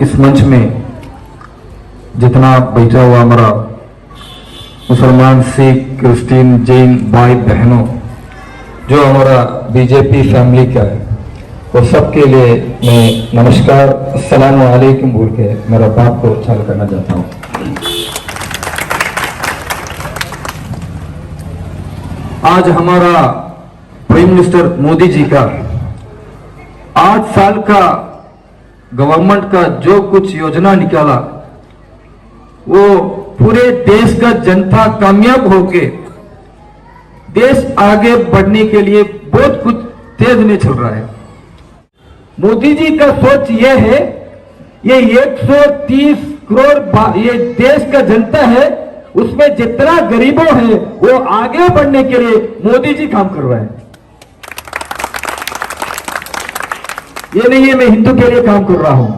इस मंच में जितना बैठा हुआ हमारा मुसलमान, सिख, क्रिश्चियन, जैन भाई बहनों, जो हमारा बीजेपी फैमिली का है, वो सबके लिए मैं नमस्कार, अस्सलाम वालेकुम बोल के मेरा बात को चालू करना चाहता हूँ। आज हमारा प्राइम मिनिस्टर मोदी जी का 8 साल का गवर्नमेंट का जो कुछ योजना निकाला, वो पूरे देश का जनता कामयाब होके देश आगे बढ़ने के लिए बहुत कुछ तेज में चल रहा है। मोदी जी का सोच ये है, ये 130 करोड़ ये देश का जनता है, उसमें जितना गरीबों है वो आगे बढ़ने के लिए मोदी जी काम कर रहा है। ये नहीं है मैं हिंदू के लिए काम कर रहा हूं,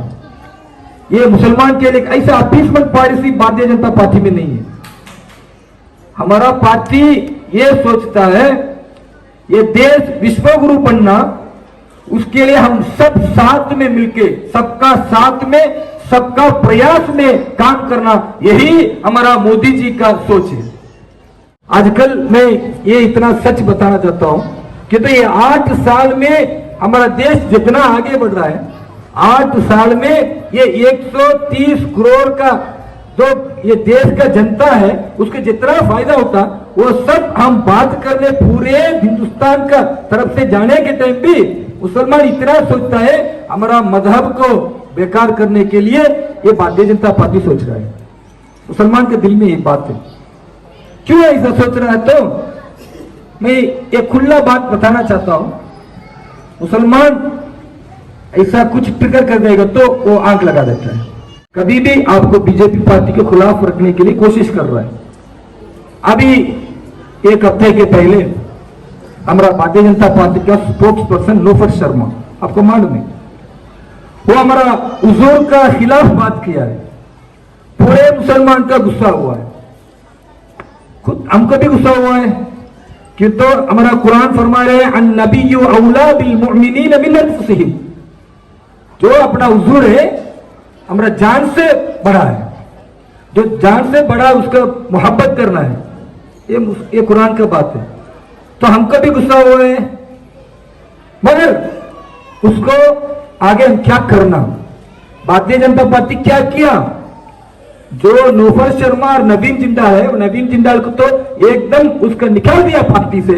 ये मुसलमान के लिए ऐसा appeasement policy Bharatiya Janata party में नहीं है। हमारा पार्टी ये सोचता है ये देश विश्वगुरु बनना, उसके लिए हम सब साथ में मिलके, सबका साथ में, सबका प्रयास में काम करना, यही हमारा मोदी जी का सोच है। आजकल मैं ये इतना सच बताना चाहता हूं कि तो ये 8 साल में हमारा देश जितना आगे बढ़ रहा है, 8 साल में ये 130 करोड़ का जो ये देश का जनता है, उसके जितना फायदा होता वो सब हम बात करने पूरे हिंदुस्तान का तरफ से जाने के टाइम भी मुसलमान इतना सोचता है हमारा मजहब को बेकार करने के लिए ये भारतीय जनता पार्टी सोच रहा है। मुसलमान के दिल में ये बात है, क्यों ऐसा सोच रहा है? तो मैं एक खुला बात बताना चाहता हूं, मुसलमान ऐसा कुछ ट्रिगर कर देगा तो वो आंख लगा देता है, कभी भी आपको बीजेपी पार्टी के खिलाफ रखने के लिए कोशिश कर रहा है। अभी एक हफ्ते के पहले हमारा भारतीय जनता पार्टी का स्पोक्स पर्सन लोफर शर्मा, आपको मालूम है, वो हमारा हुजूर का खिलाफ बात किया है, पूरे मुसलमान का गुस्सा हुआ है, खुद हमको भी गुस्सा हुआ है कि तो हमारा कुरान फरमा रहे हैं अन्नबिय्यु औला बिल मुमिनीन मिन अनफुसिहिम, जो अपना हुजूर है हमारा जान से बड़ा है, जो जान से बड़ा उसका मोहब्बत करना है, ये कुरान का बात है। तो हमको भी गुस्सा हुआ है, मगर उसको आगे हम क्या करना? भारतीय जनता पार्टी क्या किया? जो नौफर शर्मा और नवीन जिंदाल है, नवीन जिंदाल को तो एकदम उसका निकाल दिया पार्टी से,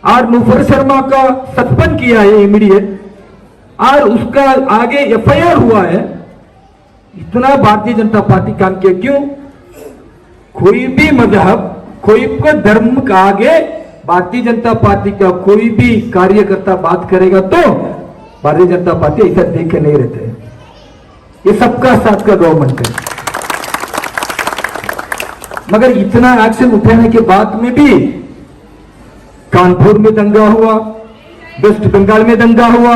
और नौफर शर्मा का सस्पेंड किया है इमीडिएट, और उसका आगे एफआईआर हुआ है। इतना भारतीय जनता पार्टी काम किया, क्यों? कोई भी मजहब, कोई भी धर्म का आगे भारतीय जनता पार्टी का कोई भी कार्यकर्ता बात करेगा तो भारतीय जनता पार्टी ऐसा देख के नहीं रहते हैं। ये सबका साथ का गवर्नमेंट है, मगर इतना एक्शन उठाने के बाद में भी कानपुर में दंगा हुआ, वेस्ट बंगाल में दंगा हुआ,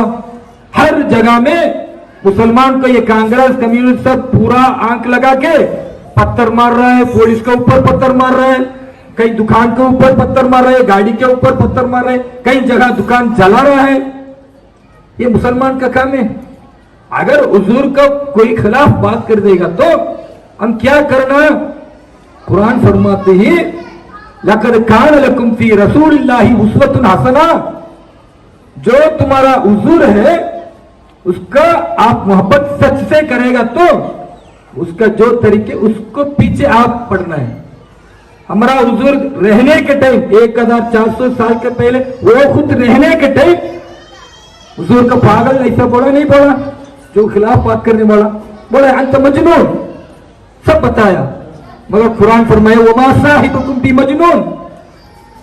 हर जगह में मुसलमान को ये कांग्रेस कम्युनिस्ट सब पूरा आंख लगा के पत्थर मार रहा है, पुलिस के ऊपर पत्थर मार रहा है, कई दुकान के ऊपर पत्थर मार रहा है, गाड़ी के ऊपर पत्थर मार रहा है, कई जगह दुकान जला रहा है। ये मुसलमान का काम है। अगर हुजूर का कोई खिलाफ बात कर देगा तो हम क्या करना? कुरान फरमाते हैं लक़द कान लकुम फी रसूलिल्लाहि उस्वतुन हसना, जो तुम्हारा हुजूर है उसका आप मोहब्बत सच से करेगा तो उसका जो तरीके उसको पीछे आप पढ़ना है। हमारा हुजूर रहने के टाइम 1400 साल के पहले वो खुद रहने के टाइम हुजूर का पागल ऐसा बोला नहीं, बोला जो खिलाफ बात करने वाला बोला अंत मजनून, सब बताया, मगर कुरान फरमाए वमा साहिबुकुम बि मजनून,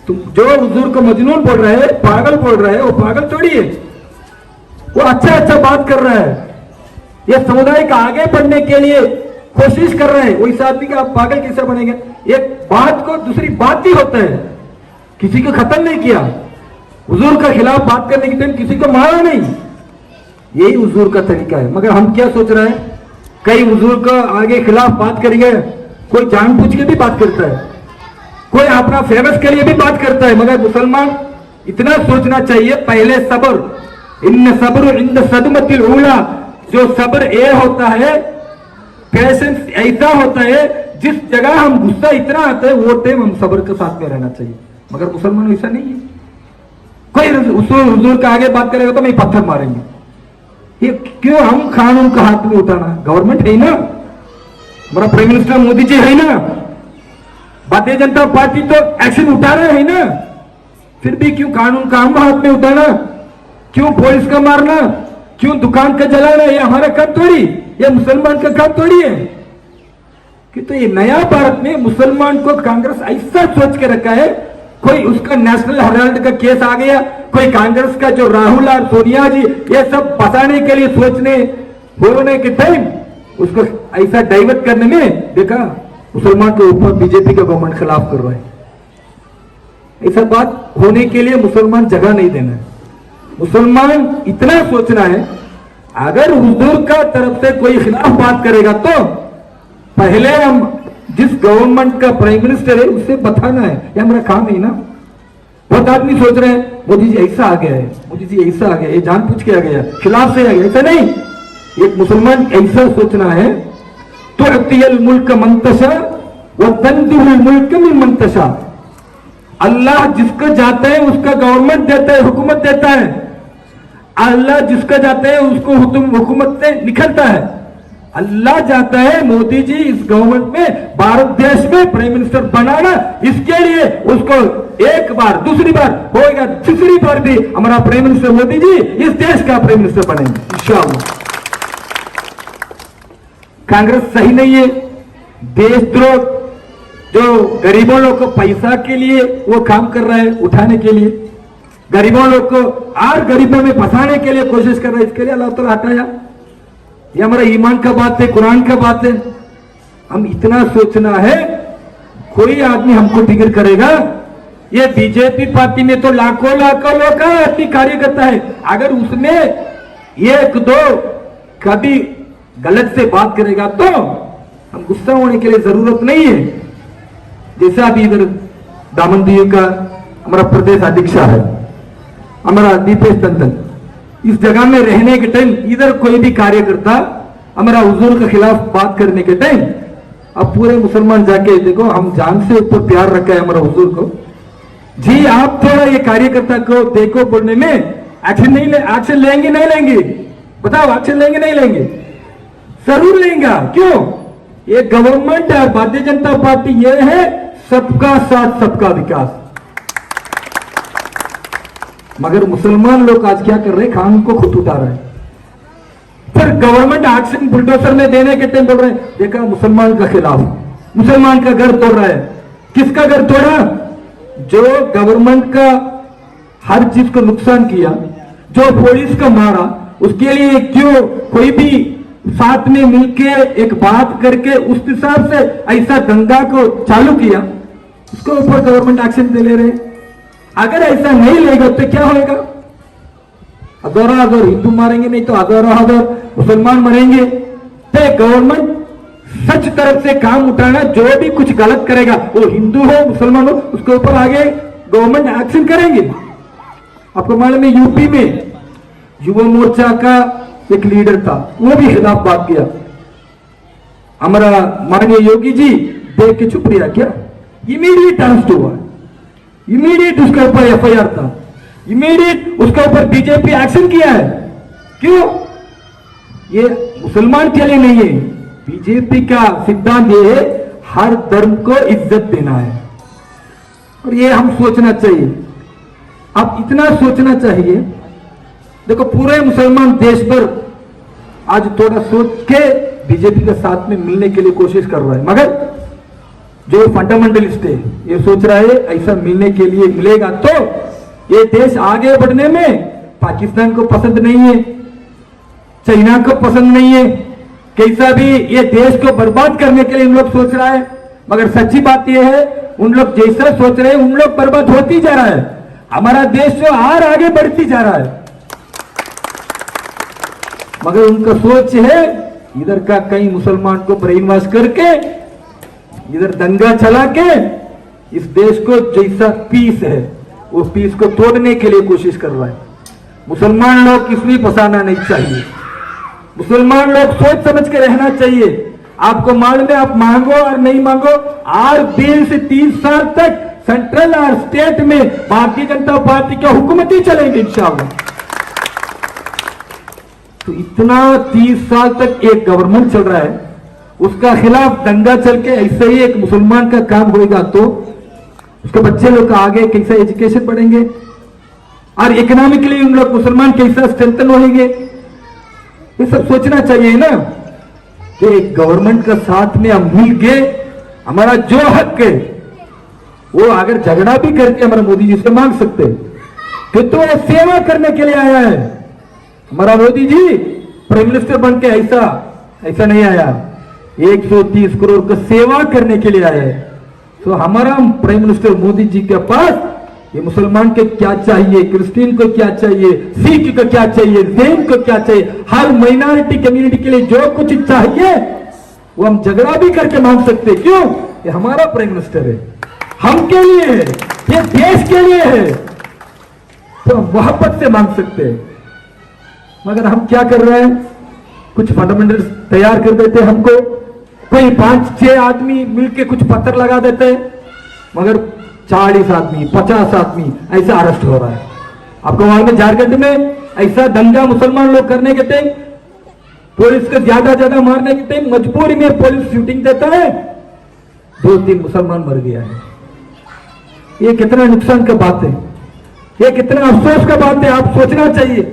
तुम जो हुजूर को मजनून बोल रहे हैं, पागल बोल रहे हैं, वो पागल थोड़ी है, वो अच्छा बात कर रहा है, ये समुदाय का आगे बढ़ने के लिए कोशिश कर रहे हैं। वो इस आदमी का आप पागल कैसे बनेंगे? एक बात को दूसरी बात ही होता है, किसी को खत्म नहीं किया, हुजूर का खिलाफ बात करने के टाइम किसी को मारा नहीं, यही हुजूर का तरीका है। मगर हम क्या सोच रहे हैं, कई हुजूर का आगे खिलाफ बात करेंगे, कोई जानबूझ के भी बात करता है, कोई अपना फेमस के लिए भी बात करता है, मगर मुसलमान इतना सोचना चाहिए पहले सब्र, इन सब्र इंद सदमतिल ऊला, जो सब्र ये होता है, पेशेंस ऐसा होता है, जिस जगह हम गुस्सा इतना आता है वो टाइम हम सब्र के साथ में रहना चाहिए। मगर मुसलमान ऐसा नहीं है। कोई हुजूर का आगे बात करेगा तो मैं पत्थर मारेंगे। ये क्यों? हम कानून का हाथ में उठाना, गवर्नमेंट है ना, हमारा प्राइम मिनिस्टर मोदी जी है ना, भारतीय जनता पार्टी तो एक्शन उठा रहे हैं ना, फिर भी क्यों कानून का हम हाथ में उठाना? क्यों पुलिस का मारना? क्यों दुकान का जलाना? ये हमारा काम थोड़ी, ये मुसलमान का काम थोड़ी है। कि तो ये नया भारत में मुसलमान को कांग्रेस ऐसा सोच के रखा है, कोई उसका नेशनल हेराल्ड का केस आ गया, कोई कांग्रेस का जो राहुल और सोनिया जी ये सब फंसाने के लिए सोचने बोलने के टाइम उसको ऐसा डाइवर्ट करने में देखा मुसलमान के ऊपर बीजेपी का गवर्नमेंट खिलाफ कर रहा है। ऐसा बात होने के लिए मुसलमान जगह नहीं देना है। मुसलमान इतना सोचना है, अगर हुजूर का तरफ से कोई खिलाफ बात करेगा तो पहले हम जिस गवर्नमेंट का प्राइम मिनिस्टर है उससे बताना है, ये हमारा काम है ना। बहुत आदमी सोच रहे हैं मोदी जी ऐसा आ गया है, मोदी जी ऐसा आ गया, ये जानबूझ के आ गया, खिलाफ से आ गया, ऐसा नहीं। एक मुसलमान ऐसा सोचना है, तो अतियल मुल्क मंतशा व तंदिहुल मुल्क मिन मंतशा। अल्लाह जिसको जाता है उसका गवर्नमेंट देता है, हुकूमत देता है। अल्लाह जिसका जाता है उसको हुकूमत से निकलता है। अल्लाह चाहता है मोदी जी इस गवर्नमेंट में भारत देश में प्राइम मिनिस्टर बनाना, इसके लिए उसको एक बार, दूसरी बार होगा, तीसरी बार भी हमारा प्राइम मिनिस्टर मोदी जी इस देश का प्राइम मिनिस्टर बनेंगे इंशाअल्लाह। कांग्रेस सही नहीं है, देशद्रोह जो गरीबों लोग को पैसा के लिए वो काम कर रहा है, उठाने के लिए गरीबों लोग को और गरीबों में फंसाने के लिए कोशिश कर रहा है, इसके लिए अल्लाह ताला हटाया। ये हमारा ईमान का बात है, कुरान का बात है। हम इतना सोचना है, कोई आदमी हमको टिकट करेगा। ये बीजेपी पार्टी में तो लाखों लाखों लोग का आदमी कार्य करता है, अगर उसमें एक दो कभी गलत से बात करेगा तो हम गुस्सा होने के लिए जरूरत नहीं है। जैसा अभी इधर दामनदीव का हमारा प्रदेश अध्यक्ष है हमारा दीपेश टंडन, इस जगह में रहने के टाइम इधर कोई भी कार्यकर्ता हमारा हुजूर के खिलाफ बात करने के टाइम, अब पूरे मुसलमान जाके देखो, हम जान से ऊपर प्यार रखा है हमारा हुजूर को जी। आप थोड़ा ये कार्यकर्ता को देखो बोलने में एक्शन नहीं ले, एक्शन लेंगे नहीं लेंगे? बताओ, एक्शन लेंगे नहीं लेंगे? जरूर लेंगे। क्यों? ये गवर्नमेंट है, भारतीय जनता पार्टी ये है सबका साथ सबका विकास। मगर मुसलमान लोग आज क्या कर रहे हैं? कानून को खुद उठा रहे हैं, फिर गवर्नमेंट एक्शन बुलडोजर में देने के टाइम बोल रहे हैं देखा मुसलमान का खिलाफ, मुसलमान का घर तोड़ रहा है। किसका घर तोड़ा? जो गवर्नमेंट का हर चीज को नुकसान किया, जो पुलिस को मारा, उसके लिए क्यों कोई भी साथ में मिलकर एक बात करके उस हिसाब से ऐसा दंगा को चालू किया, उसके ऊपर गवर्नमेंट एक्शन ले रहे हैं। अगर ऐसा नहीं लेगा तो क्या होगा? हजारों हजार हिंदू मारेंगे, नहीं तो हजारों हजार मुसलमान मरेंगे। तो गवर्नमेंट सच तरफ से काम उठाना, जो भी कुछ गलत करेगा वो हिंदू हो मुसलमान हो उसके ऊपर आगे गवर्नमेंट एक्शन करेंगे। आपको मालूम है यूपी में युवा मोर्चा का एक लीडर था, वो भी खिलाफ बात किया, हमारा माननीय योगी जी देख के चुप रहा। क्या? इमीडिएट अरेस्ट हुआ, इमीडिएट उसके ऊपर एफआईआर था, इमीडिएट उसके ऊपर बीजेपी एक्शन किया है। क्यों? ये मुसलमान के लिए नहीं है, बीजेपी का सिद्धांत ये है हर धर्म को इज्जत देना है, और ये हम सोचना चाहिए। अब इतना सोचना चाहिए, देखो पूरे मुसलमान देश पर आज थोड़ा सोच के बीजेपी के साथ में मिलने के लिए कोशिश कर रहा है, मगर जो फंडामेंटलिस्ट है ये सोच रहा है ऐसा मिलने के लिए मिलेगा तो ये देश आगे बढ़ने में पाकिस्तान को पसंद नहीं है, चाइना को पसंद नहीं है, कैसा भी ये देश को बर्बाद करने के लिए उन लोग सोच रहा है। मगर सच्ची बात यह है उन लोग जैसा सोच रहे हैं उन लोग बर्बाद होती जा रहा है, हमारा देश जो और आगे बढ़ती जा रहा है। मगर उनका सोच है इधर का कई मुसलमान को ब्रेन वॉश करके इधर दंगा चला के इस देश को जैसा पीस है वो पीस को तोड़ने के लिए कोशिश कर रहा है। मुसलमान लोग इसलिए फंसाना नहीं चाहिए, मुसलमान लोग सोच समझ के रहना चाहिए। आपको मालूम है, आप मांगो और नहीं मांगो, और 20 से 30 साल तक सेंट्रल और स्टेट में भारतीय जनता पार्टी की हुकूमत ही चलेंगे इंशाअल्लाह। तो इतना 30 साल तक एक गवर्नमेंट चल रहा है, उसका खिलाफ दंगा चल के ऐसे ही एक मुसलमान का काम होगा तो उसके बच्चे लोग आगे कैसा एजुकेशन पढ़ेंगे और इकोनॉमिकली उन लोग मुसलमान कैसा स्ट्रेंथन होंगे, ये सब सोचना चाहिए ना। कि एक गवर्नमेंट का साथ में हम मिल के हमारा जो हक है वो अगर झगड़ा भी करके हमारा मोदी जी से मांग सकते हैं, तो वो सेवा करने के लिए आया है। हमारा मोदी जी प्राइम मिनिस्टर बन के ऐसा नहीं आया, 130 करोड़ का सेवा करने के लिए आया है। तो हमारा प्राइम मिनिस्टर मोदी जी के पास ये मुसलमान के क्या चाहिए, क्रिश्चियन को क्या चाहिए, सिख को क्या चाहिए, जैन को क्या चाहिए, हर माइनॉरिटी कम्युनिटी के लिए जो कुछ चाहिए वो हम झगड़ा भी करके मांग सकते। क्यों? ये हमारा प्राइम मिनिस्टर है, हम के लिए है, ये देश के लिए है, तो हम मोहब्बत से मांग सकते हैं। मगर हम क्या कर रहे हैं, कुछ फंडामेंटल्स तैयार कर देते हैं हमको, कोई 5-6 आदमी मिलके कुछ पत्थर लगा देते हैं, मगर 40 आदमी 50 आदमी ऐसा अरेस्ट हो रहा है। आपको मालूम है झारखंड में ऐसा दंगा मुसलमान लोग करने के टाइम पुलिस को ज्यादा मारने के टाइम मजबूरी में पुलिस शूटिंग देता है, 2-3 मुसलमान मर गया है। ये कितना नुकसान का बात है, ये कितना अफसोस का बात है। आप सोचना चाहिए,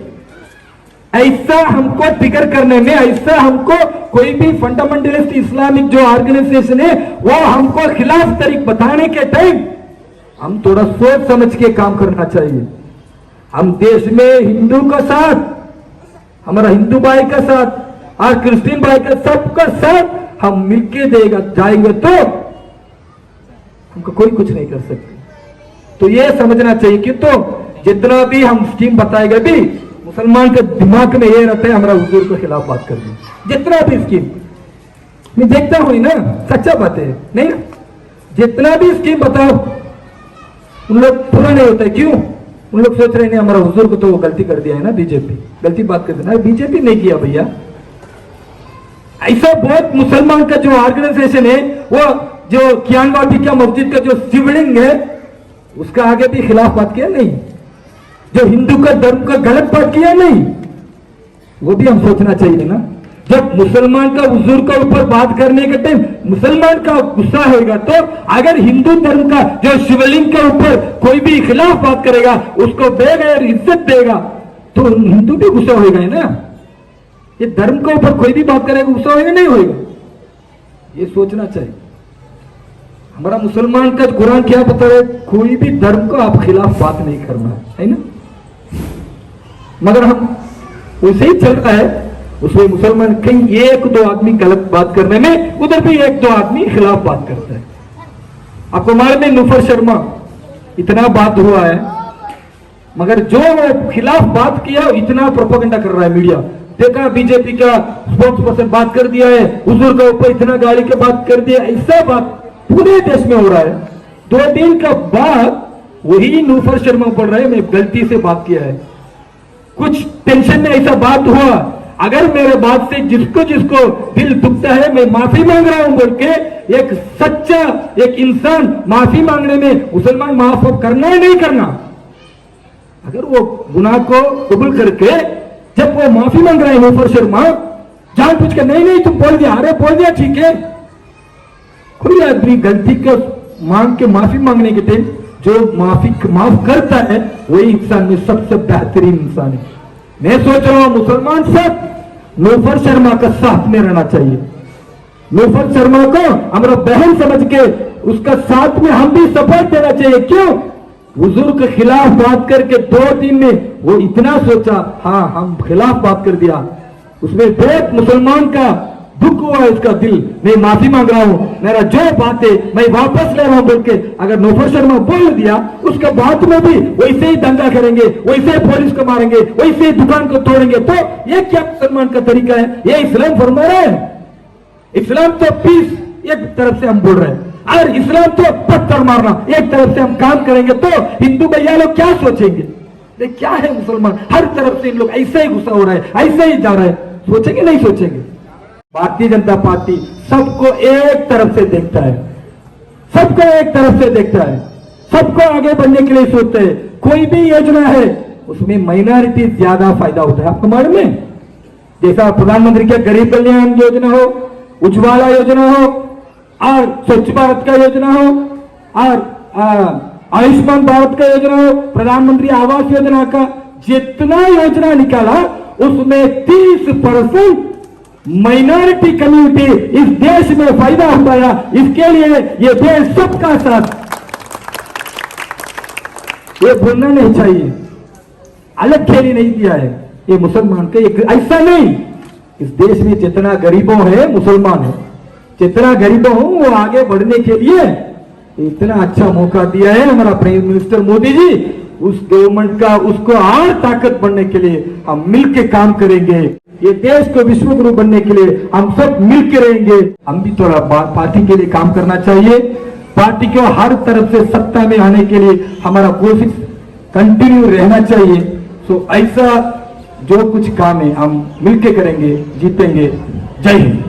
ऐसा हमको फिक्र करने में, ऐसा हमको कोई भी फंडामेंटलिस्ट इस्लामिक जो ऑर्गेनाइजेशन है वो हमको खिलाफ तरीक बताने के टाइम हम थोड़ा सोच समझ के काम करना चाहिए। हम देश में हिंदू का साथ, हमारा हिंदू भाई का साथ और क्रिश्चियन भाई का सबका साथ हम मिलके देगा जाएंगे तो हमको कोई कुछ नहीं कर सकते। तो ये समझना चाहिए कि तो जितना भी हम स्कीम बताएगा भी मुसलमान के दिमाग में ये रहता है हमारा हुजूर के खिलाफ बात कर दी। जितना भी स्कीम मैं देखता हूं ना, सच्चा बात है नहीं ना, जितना भी स्कीम बताओ उन लोग पूरा नहीं होता है। क्यों? उन लोग सोच रहे हैं हमारा हुजूर को तो वो गलती कर दिया है ना, बीजेपी गलती बात कर देना, बीजेपी नहीं किया भैया। ऐसा बहुत मुसलमान का जो ऑर्गेनाइजेशन है, वो जो कियानवाटी का मस्जिद का जो शिवलिंग है उसका आगे भी खिलाफ बात किया नहीं, जो हिंदू का धर्म का गलत बात किया नहीं, वो भी हम सोचना चाहिए ना। जब मुसलमान का हुजूर का ऊपर बात करने के टाइम मुसलमान का गुस्सा होगा, तो अगर हिंदू धर्म का जो शिवलिंग के ऊपर कोई भी खिलाफ बात करेगा, उसको बेगैर इज्जत देगा, तो हिंदू भी गुस्सा होगा है ना। ये धर्म के ऊपर कोई भी बात करेगा गुस्सा होगा नहीं होगा, ये सोचना चाहिए। हमारा मुसलमान का कुरान क्या बता रहे, कोई भी धर्म को आप खिलाफ बात नहीं करना है ना। मगर हम वैसे ही चल रहा है, उसमें मुसलमान कहीं 1-2 आदमी गलत बात करने में, उधर भी 1-2 आदमी खिलाफ बात करता है। आपको मालूम है नुफर शर्मा इतना बात हुआ है, मगर जो खिलाफ बात किया इतना प्रोपेगेंडा कर रहा है मीडिया। देखा बीजेपी का स्पोक्स पर्सन बात कर दिया है, हुजूर का ऊपर इतना गाली के बात कर दिया, ऐसा बात पूरे देश में हो रहा है। 2 दिन का बाद वही नुफर शर्मा पढ़ रहे हैं मैं गलती से बात किया है, कुछ टेंशन में ऐसा बात हुआ, अगर मेरे बात से जिसको दिल दुखता है मैं माफी मांग रहा हूं बोल के एक सच्चा एक इंसान माफी मांगने में मुसलमान माफ करना है नहीं करना। अगर वो गुनाह को कबूल करके जब वो माफी मांग रहे हैं नुफर शर्मा, जान पूछ के नहीं तुम बोल दिया, अरे बोल दिया ठीक है। कोई आदमी गलती को मांग के माफी मांगने के टाइम जो माफ करता है वही इंसान में सबसे बेहतरीन इंसान है। मैं सोच रहा हूं मुसलमान सब नुफर शर्मा का साथ में रहना चाहिए। नुफर शर्मा को हमारा बहन समझ के उसका साथ में हम भी सपोर्ट देना चाहिए। क्यों? हुजूर के खिलाफ बात करके 2 दिन में वो इतना सोचा, हाँ हम खिलाफ बात कर दिया, उसमें बहुत मुसलमान का दुख हुआ है, उसका दिल, मैं माफी मांग रहा हूं, मेरा जो बात है मैं वापस ले रहा हूं बोल के अगर नुफर शर्मा बोल दिया, उसके बाद में भी वैसे ही दंगा करेंगे, वैसे ही पुलिस को मारेंगे, वैसे ही दुकान को तोड़ेंगे, तो ये क्या मुसलमान का तरीका है? ये इस्लाम फरमा रहा है? इस्लाम तो पीस एक तरफ से हम बोल रहे हैं, और इस्लाम तो पत्थर मारना एक तरफ से हम काम करेंगे, तो हिंदू भैया लोग क्या सोचेंगे? क्या है मुसलमान, हर तरफ से इन लोग ऐसे ही गुस्सा हो रहा है, ऐसे ही जा रहा है। सोचेंगे नहीं सोचेंगे? भारतीय जनता पार्टी सबको एक तरफ से देखता है, सबको एक तरफ से देखता है, सबको आगे बढ़ने के लिए सोचते हैं। कोई भी योजना है उसमें माइनॉरिटी ज्यादा फायदा होता है। आपको मालूम है, जैसा प्रधानमंत्री के गरीब कल्याण योजना हो, उज्ज्वला योजना हो, और स्वच्छ भारत का योजना हो, और आयुष्मान भारत का योजना हो, प्रधानमंत्री आवास योजना का जितना योजना निकाला उसमें 30% माइनॉरिटी कम्युनिटी इस देश में फायदा हो पाया। इसके लिए ये देश सबका साथ, ये भूलना नहीं चाहिए। अलग खेली नहीं दिया है ये मुसलमान के, ऐसा नहीं। इस देश में जितना गरीबों है मुसलमान है, जितना गरीबों हो वो आगे बढ़ने के लिए इतना अच्छा मौका दिया है हमारा प्राइम मिनिस्टर मोदी जी। उस गवर्नमेंट का उसको और ताकत बढ़ने के लिए हम मिलकर काम करेंगे। ये देश को विश्व गुरु बनने के लिए हम सब मिलकर रहेंगे। हम भी थोड़ा पार्टी के लिए काम करना चाहिए। पार्टी को हर तरफ से सत्ता में आने के लिए हमारा कोशिश कंटिन्यू रहना चाहिए। सो ऐसा जो कुछ काम है हम मिलकर करेंगे, जीतेंगे। जय हिंद।